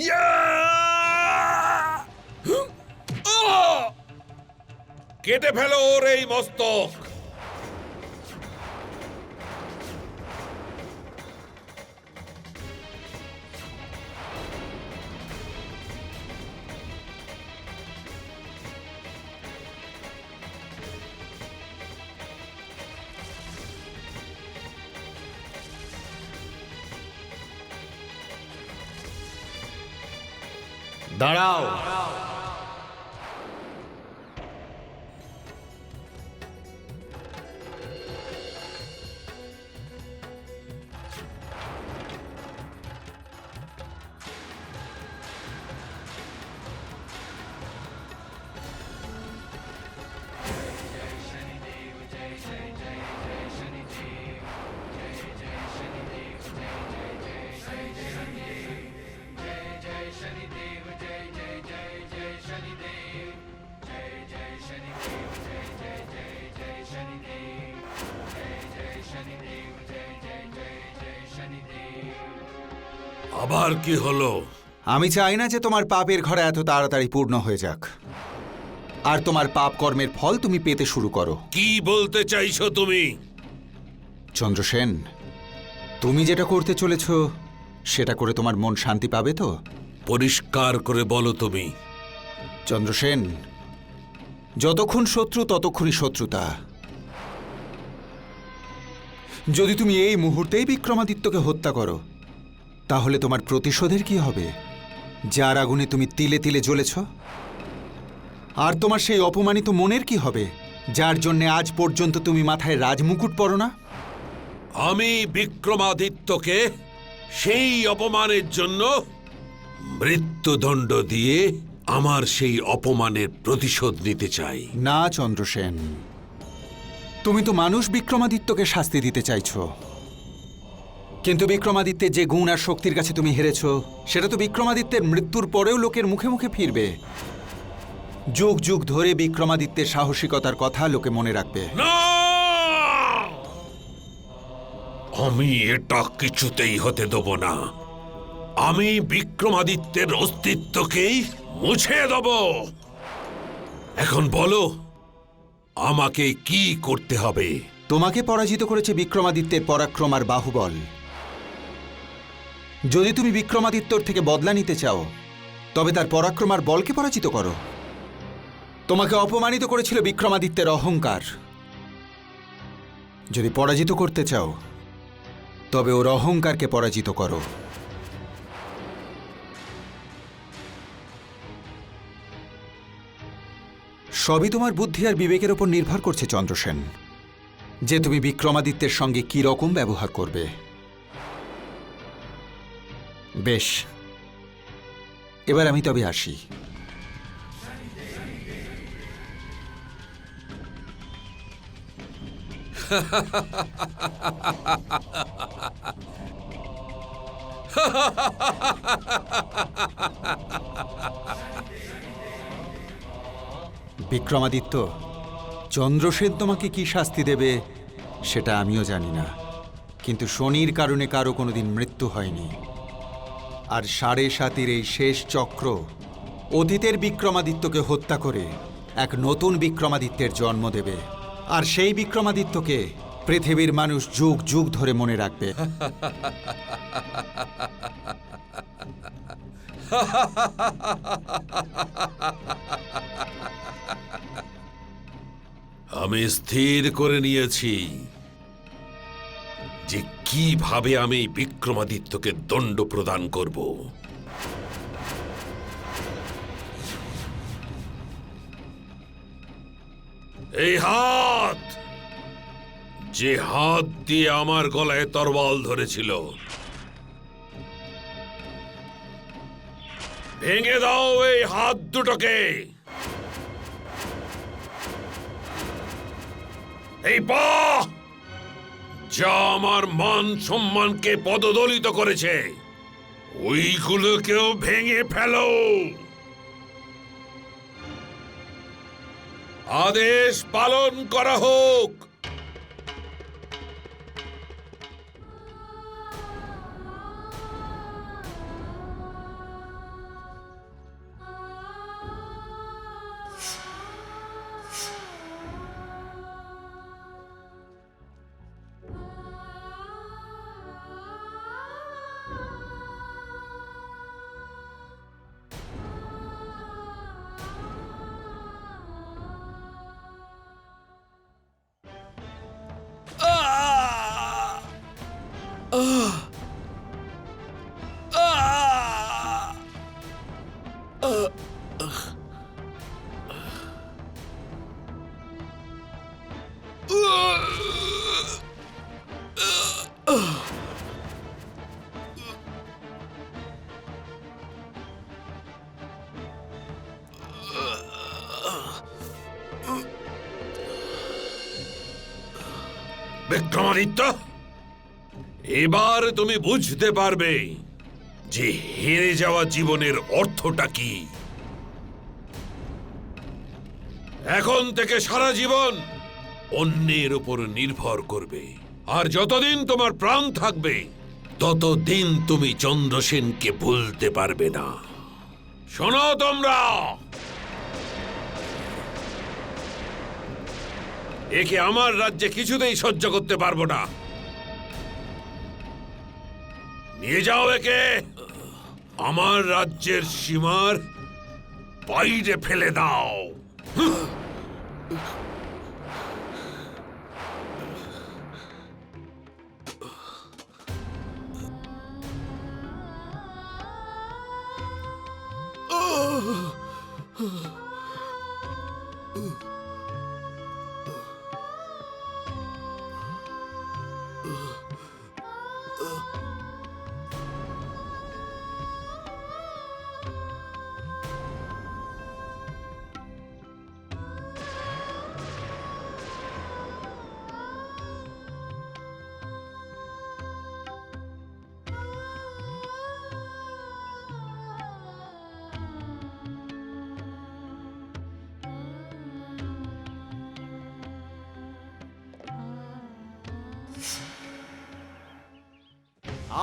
ইয়া! কেটে ফেলো ওর এই মস্তক। দাঁড়াও। আবার কি হলো? আমি চাই না যে তোমার পাপের ঘরে এত তাড়াতাড়ি পূর্ণ হয়ে যাক, আর তোমার পাপ কর্মের ফল তুমি পেতে শুরু করো। কি বলতে চাইছো তুমি? চন্দ্রসেন, তুমি যেটা করতে চলেছ সেটা করে তোমার মন শান্তি পাবে তো? পরিষ্কার করে বলো তুমি। চন্দ্রসেন, যতক্ষণ শত্রু ততক্ষণই শত্রুতা। যদি তুমি এই মুহূর্তেই বিক্রমাদিত্যকে হত্যা করো, তাহলে তোমার প্রতিশোধের কি হবে? যার আগুনে তুমি তিলে তিলে জ্বলেছ। আর তোমার সেই অপমানিত মনের কি হবে, যার জন্য আজ পর্যন্ত তুমি মাথায় রাজমুকুট পরো না? আমি বিক্রমাদিত্যকে সেই অপমানের জন্য মৃত্যুদণ্ড দিয়ে আমার সেই অপমানের প্রতিশোধ নিতে চাই। না চন্দ্রসেন, তুমি তো মানুষ বিক্রমাদিত্যকে শাস্তি দিতে চাইছ, কিন্তু বিক্রমাদিত্যের যে গুণ আর শক্তির কাছে তুমি হেরেছ, সেটা তো বিক্রমাদিত্যের মৃত্যুর পরেও লোকের মুখে মুখে ফিরবে। যুগ যুগ ধরে বিক্রমাদিত্যের সাহসিকতার কথা লোকে মনে রাখবে। না, আমি এটা কিছুতেই হতে দেব না। আমি বিক্রমাদিত্যের অস্তিত্বকেই মুছে দেব। এখন বলো, আমাকে কি করতে হবে? তোমাকে পরাজিত করেছে বিক্রমাদিত্যের পরাক্রম আর বাহুবল। যদি তুমি বিক্রমাদিত্যর থেকে বদলা নিতে চাও, তবে তার পরাক্রম আর বলকে পরাজিত করো। তোমাকে অপমানিত করেছিল বিক্রমাদিত্যের অহংকার। যদি পরাজিত করতে চাও, তবে ওর অহংকারকে পরাজিত করো। সবই তোমার বুদ্ধি আর বিবেকের উপর নির্ভর করছে চন্দ্রসেন, যে তুমি বিক্রমাদিত্যের সঙ্গে কি রকম ব্যবহার করবে। বেশ, এবার আমি তবে আসি। বিক্রমাদিত্য, চন্দ্রসেন তোমাকে কি শাস্তি দেবে সেটা আমিও জানি না, কিন্তু শনির কারণে কারো কোনোদিন মৃত্যু হয়নি। আর ৭.৫ এই শেষ চক্র অতীতের বিক্রমাদিত্যকে হত্যা করে এক নতুন বিক্রমাদিত্যের জন্ম দেবে, আর সেই বিক্রমাদিত্যকে পৃথিবীর মানুষ যুগ যুগ ধরে মনে রাখবে। আমি স্থির করে নিয়েছি যে কিভাবে আমি বিক্রমাদিত্যকে দণ্ড প্রদান করব। এই হাত, যে হাত দিয়ে আমার গলায় তরবাল ধরেছিল, ভেঙে দাও এই হাত দুটোকে। এই পা, যা আমার মান সম্মানকে পদদলিত করেছে, ওইগুলোকেও ভেঙে ফেলো। আদেশ পালন করা হোক। বিক্রমাদিত্য, এবার তুমি বুঝতে পারবে যে হেরে যাওয়া জীবনের অর্থটা কি। এখন থেকে সারা জীবন অন্যের উপর নির্ভর করবে, আর যতদিন তোমার প্রাণ থাকবে ততদিন তুমি চন্দ্রসেনকে ভুলতে পারবে না। শোনো তোমরা, একে আমার রাজ্যে কিছুতেই সহ্য করতে পারবো না। নিয়ে যাও একে আমার রাজ্যের সীমার বাইরে ফেলে দাও।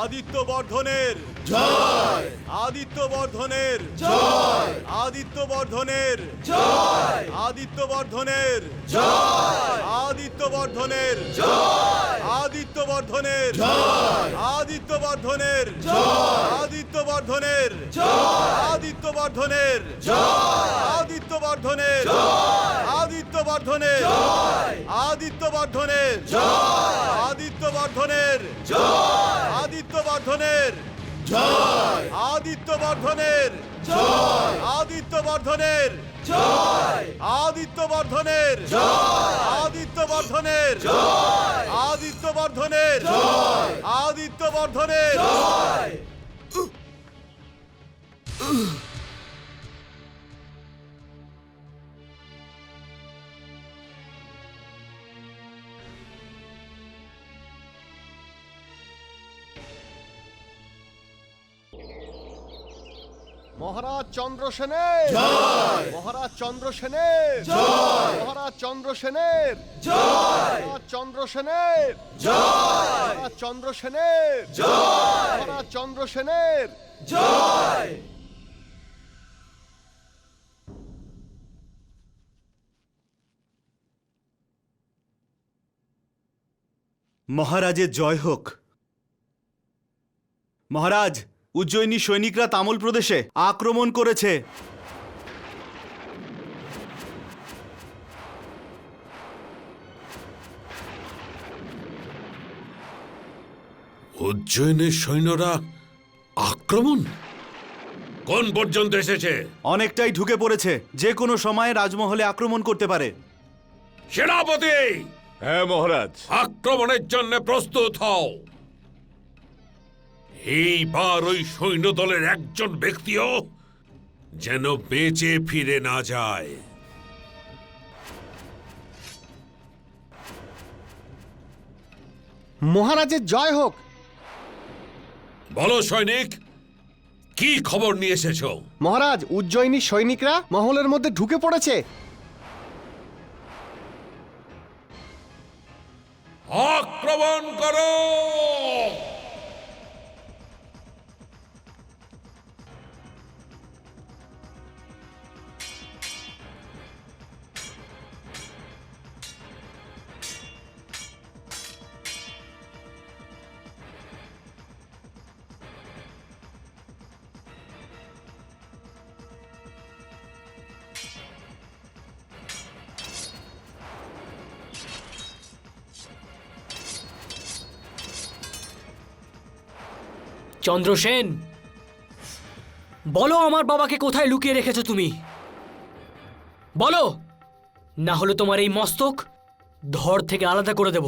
আদিত্যবর্ধনের জয়, আদিত্যবর্ধনের জয়, আদিত্যবর্ধনের জয়, আদিত্যবর্ধনের জয়, আদিত্যবর্ধনের জয়, আদিত্যবর্ধনের জয়, আদিত্যবর্ধনের জয়, আদিত্যবর্ধনের জয়, আদিত্যবর্ধনের জয়, আদিত্যবর্ধনের জয়, আদিত্যবর্ধনের জয়, আদিত্যবর্ধনের জয়, আদিত্যবর্ধনের জয়, আদিত্যবর্ধনের জয়, আদিত্যবর্ধনের জয়, আদিত্যবর্ধনের জয়, আদিত্যবর্ধনের জয়, আদিত্যবর্ধনের জয়, আদিত্যবর্ধনের জয়, আদিত্যবর্ধনের জয়। মহারাজ চন্দ্রসেনের জয়, মহারাজ চন্দ্রসেনের জয়, মহারাজ চন্দ্রসেনের জয়, মহারাজ চন্দ্রসেনের জয়, মহারাজ চন্দ্রসেনের জয়, মহারাজ চন্দ্রসেনের জয়। মহারাজের জয় হোক। মহারাজ, উজ্জয়িনী সৈনিকরা তামল প্রদেশে আক্রমণ করেছে। উজ্জয়িনীর সৈন্যরা আক্রমণ কোন পর্যন্ত এসেছে? অনেকটাই ঢুকে পড়েছে, যে কোনো সময়ে রাজমহলে আক্রমণ করতে পারে। সেনাপতি, হ্যাঁ মহারাজ। আক্রমণের জন্য প্রস্তুত হও। এইবার ওই সৈন্য দলের একজন ব্যক্তিও যেন বেঁচে ফিরে না যায়। মহারাজের জয় হোক। বলো সৈনিক, কি খবর নিয়ে এসেছো? মহারাজ, উজ্জয়িনী সৈনিকরা মহলের মধ্যে ঢুকে পড়েছে। আক্রমণ করো! চন্দ্রসেন, বলো আমার বাবাকে কোথায় লুকিয়ে রেখেছো তুমি? বলো, না হলে তোমার এই মস্তক ধড় থেকে আলাদা করে দেব।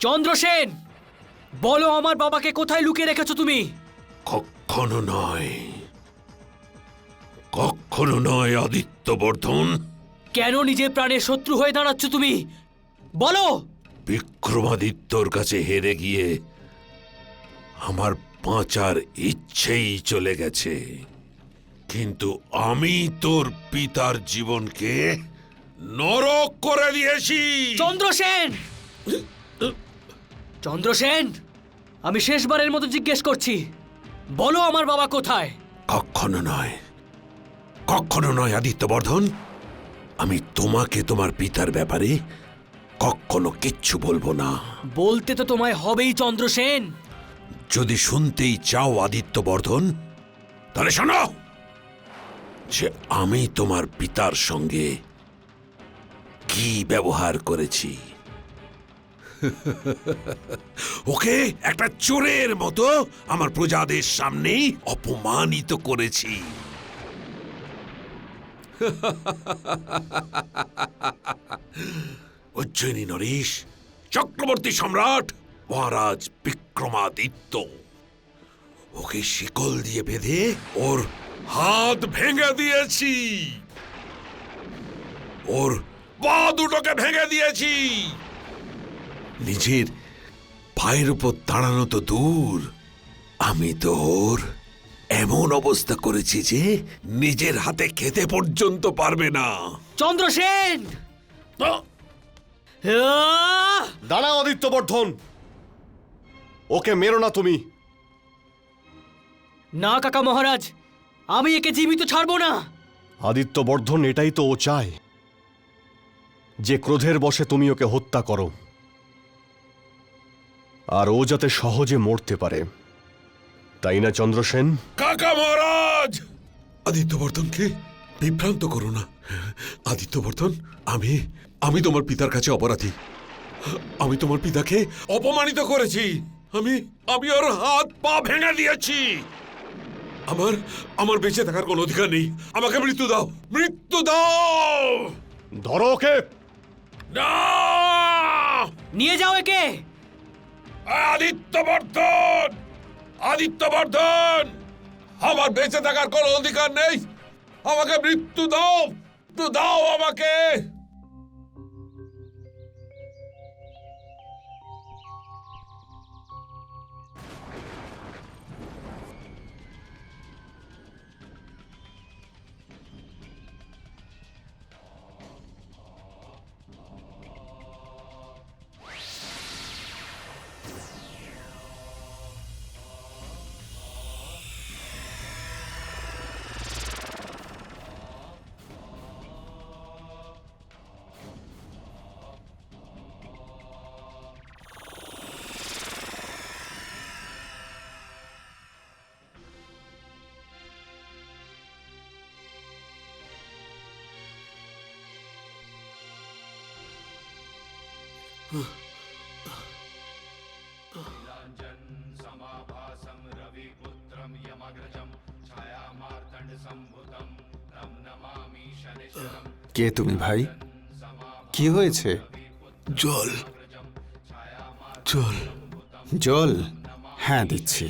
চন্দ্রসেন, বলো আমার বাবাকে কোথায় লুকিয়ে রেখেছো তুমি? কখনো নয়, কখনো নয় আদিত্যবর্ধন। কেন নিজের প্রাণের শত্রু হয়ে দাঁড়াচ্ছ তুমি? বলো। বিক্রমাদিত্যর কাছে হেরে গিয়ে আমার বাঁচার ইচ্ছেই চলে গেছে, কিন্তু আমি তোর পিতার জীবনকে নরক করে দিয়েছি। চন্দ্রসেন! চন্দ্রসেন, আমি শেষবারের মতো জিজ্ঞেস করছি, বলো আমার বাবা কোথায়? কখনো নয়, কখনো নয় আদিত্যবর্ধন। আমি তোমাকে তোমার পিতার ব্যাপারে কখনো কিচ্ছু বলবো না। বলতে তো তোমায় হবেই চন্দ্রসেন। যদি শুনতেই চাও আদিত্যবর্ধন, তাহলে শোনো যে আমি তোমার পিতার সঙ্গে কি ব্যবহার করেছি। ওকে একটা চোরের মতো আমার প্রজাদের সামনেই অপমানিত করেছি। উজ্জয়িনী নরেশ, চক্রবর্তী সম্রাট মহারাজ বিক্রমাদিত্য, ওকে শিকল দিয়ে বেঁধে ওর হাত ভেঙে দিয়েছি, ওর পা দুটোকে ভেঙে দিয়েছি। নিজের পায়ের উপর দাঁড়ানো তো দূর, আমি তো ওর এমন অবস্থা করেছি যে নিজের হাতে খেতে পর্যন্ত পারবে না। চন্দ্রসেন! আহ! দাঁড়াও আদিত্যবর্ধন, ওকে মেরো না তুমি। না কাকা মহারাজ, আমি একে জীবিত ছাড়বো না। আদিত্যবর্ধন, এটাই তো ও চায়, যে ক্রোধের বশে তুমি ওকে হত্যা করো, আর ও যাতে সহজে মরতে পারে, তাই না চন্দ্রসেন? কাকা মহারাজ, আদিত্যবর্ধনকে বিভ্রান্ত করো না। আদিত্যবর্ধন, আমি তোমার পিতার কাছে অপরাধী। আমি তোমার পিতাকে অপমানিত করেছি। আমি ওর হাত পা ভেঙে দিয়েছি। আমার বেঁচে থাকার কোনো অধিকার নেই। আমাকে মৃত্যু দাও, মৃত্যু দাও। ধরো ওকে। না, নিয়ে যাও একে। আদিত্যবর্ধন, আদিত্যবর্ধন, আমার বেঁচে থাকার কোনো অধিকার নেই। আমাকে মৃত্যু দাও, মৃত্যু দাও আমাকে। কে তুমি ভাই? কি হয়েছে? জল, জল। জল? হ্যাঁ, দিচ্ছি।